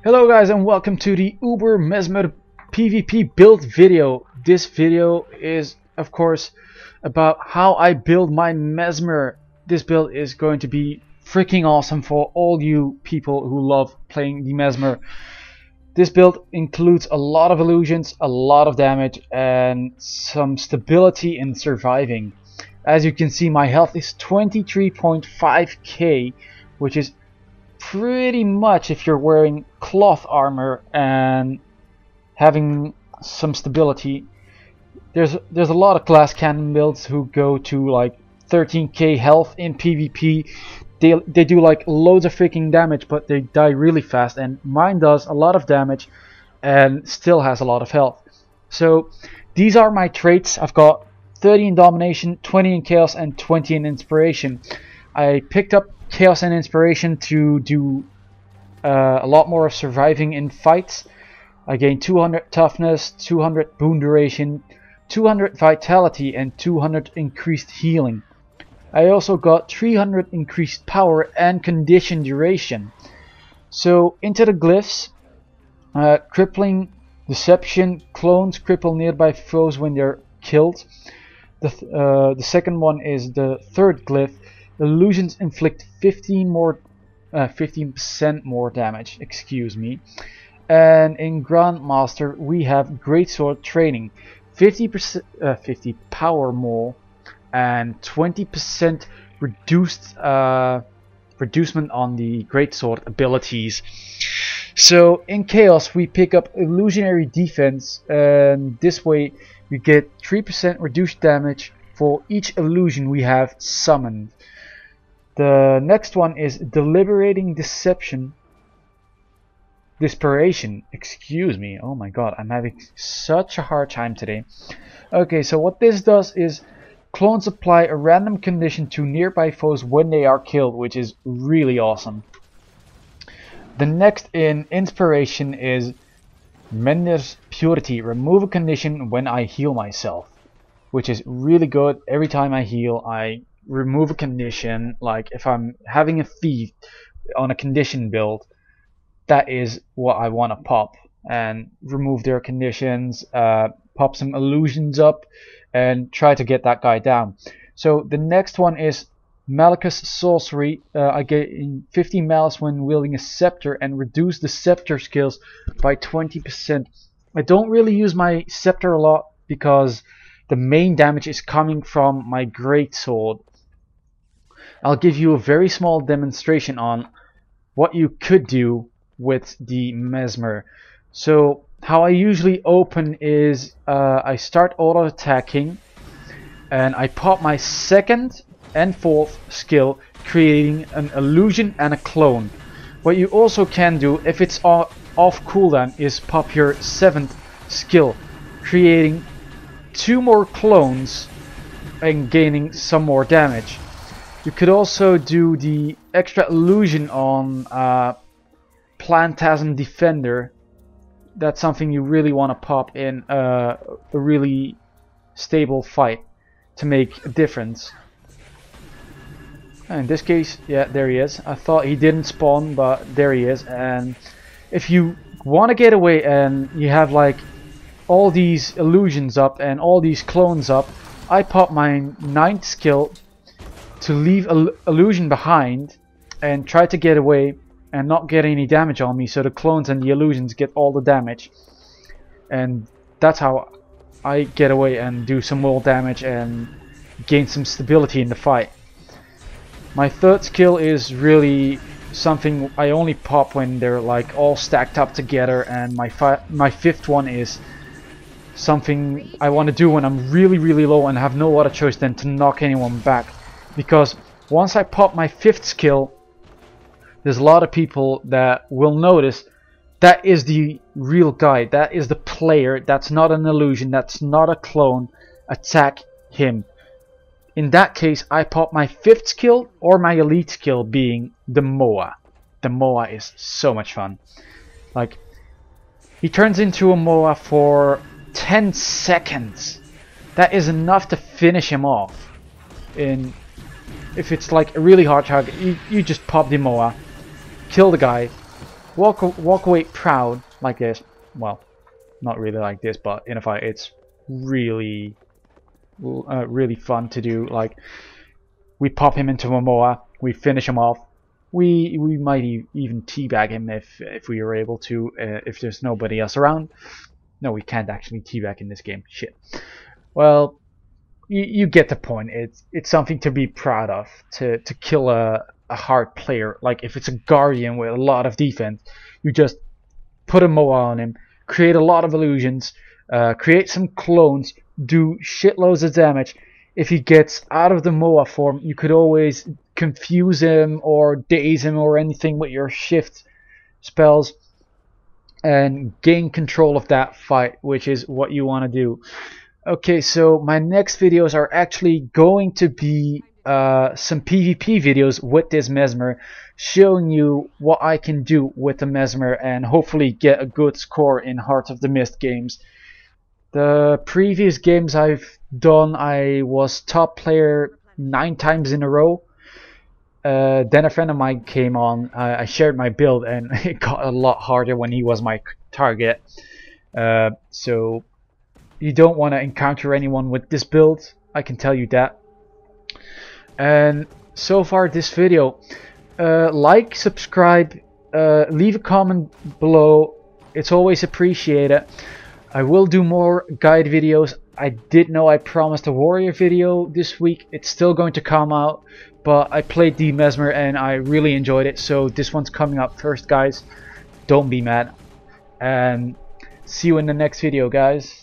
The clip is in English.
Hello guys and welcome to the Uber Mesmer PvP build video. This video is of course about how I build my Mesmer. This build is going to be freaking awesome for all you people who love playing the Mesmer. This build includes a lot of illusions, a lot of damage and some stability in surviving. As you can see, my health is 23.5k, which is pretty much if you're wearing cloth armor and having some stability. There's a lot of glass cannon builds who go to like 13k health in PvP. They do like loads of freaking damage, but they die really fast, and mine does a lot of damage and still has a lot of health. So these are my traits. I've got 30 in domination, 20 in chaos and 20 in inspiration. I picked up chaos and inspiration to do a lot more of surviving in fights. I gained 200 toughness, 200 boon duration, 200 vitality and 200 increased healing. I also got 300 increased power and condition duration. So into the glyphs, crippling, deception, clones cripple nearby foes when they're killed. The second one is the third glyph. Illusions inflict 15% more damage. Excuse me. And in Grandmaster we have Greatsword training, 50 power more and 20% reducement on the Greatsword abilities. So in Chaos we pick up illusionary defense, and this way we get 3% reduced damage for each illusion we have summoned. The next one is deliberating desperation. Excuse me. Oh my god, I'm having such a hard time today. Okay, so what this does is clones apply a random condition to nearby foes when they are killed, which is really awesome. The next in inspiration is Mender's Purity. Remove a condition when I heal myself, which is really good. Every time I heal, I remove a condition. Like if I'm having a thief on a condition build, that is what I want to pop and remove their conditions, pop some illusions up and try to get that guy down. So the next one is Malachus Sorcery. I get 50 malice when wielding a scepter and reduce the scepter skills by 20%. I don't really use my scepter a lot because the main damage is coming from my greatsword. I'll give you a very small demonstration on what you could do with the Mesmer. So how I usually open is I start auto attacking and I pop my second and fourth skill, creating an illusion and a clone. What you also can do if it's off cooldown is pop your seventh skill, creating 2 more clones and gaining some more damage. You could also do the extra illusion on Plantasm Defender. That's something you really want to pop in a really stable fight to make a difference. In this case, yeah, there he is. I thought he didn't spawn, but there he is. And if you want to get away and you have like all these illusions up and all these clones up, I pop my 9th skill to leave illusion behind and try to get away and not get any damage on me, so the clones and the illusions get all the damage. And that's how I get away and do some more damage and gain some stability in the fight. My 3rd skill is really something I only pop when they're like all stacked up together, and my 5th one is something I want to do when I'm really low and have no other choice than to knock anyone back. Because once I pop my 5th skill, there's a lot of people that will notice that is the real guy, that is the player, that's not an illusion, that's not a clone. Attack him. In that case, I pop my 5th skill or my elite skill, being the Moa. The Moa is so much fun. Like, he turns into a Moa for 10 seconds. That is enough to finish him off. If it's like a really hard target, you just pop the Moa, kill the guy, walk away proud like this. Well, not really like this, but in a fight it's really really fun to do. Like, we pop him into Momoa, we finish him off. We might even teabag him if we are able to, if there's nobody else around. No, we can't actually teabag in this game. Shit. Well, you get the point. It's something to be proud of, to kill a hard player. Like, if it's a Guardian with a lot of defense, you just put a Moa on him, create a lot of illusions, create some clones, do shitloads of damage. If he gets out of the Moa form, you could always confuse him or daze him or anything with your shift spells and gain control of that fight, which is what you want to do. Okay, so my next videos are actually going to be some PvP videos with this Mesmer, showing you what I can do with the Mesmer and hopefully get a good score in Heart of the Mist games. The previous games I've done, I was top player 9 times in a row. Then a friend of mine came on, I shared my build, and it got a lot harder when he was my target. So you don't want to encounter anyone with this build, I can tell you that. And so far this video, like, subscribe, leave a comment below, it's always appreciated. I will do more guide videos. I did know I promised a warrior video this week. It's still going to come out, but I played the Mesmer and I really enjoyed it, so this one's coming up first, guys. Don't be mad. And see you in the next video, guys.